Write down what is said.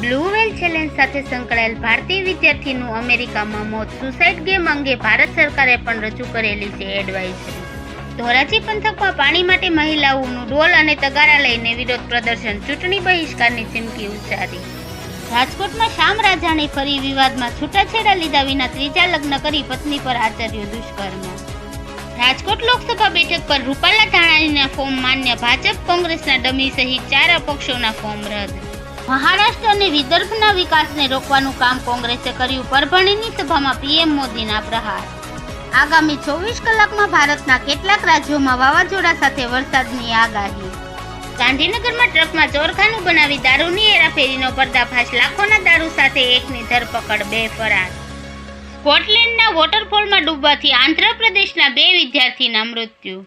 Blue whale challenge સાથે સંકળાયેલ ભારતીય વિદ્યાર્થીનું અમેરિકામાં મોત. સુસાઇડ ગેમ અંગે ભારત સરકારે પણ રજૂ કરેલી છે એડવાઇઝરી. ધોરાજી પંથકમાં પાણી માટે મહિલાઓનું ડોલ અને તગારા લઈને વિરોધ પ્રદર્શન. ચૂંટણી બહિષ્કારની ચીમકી ઉચ્ચારી. રાજકોટમાં શ્યામ રાજાણી ફરી વિવાદમાં. છૂટાછેડા લીધા વિના ત્રીજા લગ્ન કરી પત્ની પર આચર્યું દુષ્કર્મ. રાજકોટ લોકસભા બેઠક પર રૂપાલા ધાનાણીના ફોર્મ માન્ય. ભાજપ કોંગ્રેસના ડમી સહિત 4 અપક્ષોના ફોર્મ રદ. મહારાષ્ટ્ર અને વિદર્ભના વિકાસને રોકવાનું કામ કોંગ્રેસે કર્યું. પરભણીની સભામાં પીએમ મોદીના પ્રહાર. આગામી 24 કલાકમાં ભારતના કેટલાક રાજ્યોમાં વાવાઝોડા સાથે વરસાદની આગાહી. ગાંધીનગરમાં ટ્રકમાં ચોરખાનું બનાવી દારૂની હેરાફેરીનો પર્દાફાશ. લાખોના દારૂ સાથે એકની ધરપકડ, 2 ફરાર. સ્કોટલેન્ડના વોટરફોલમાં ડૂબવાથી આંધ્રપ્રદેશના 2 વિદ્યાર્થીના મૃત્યુ.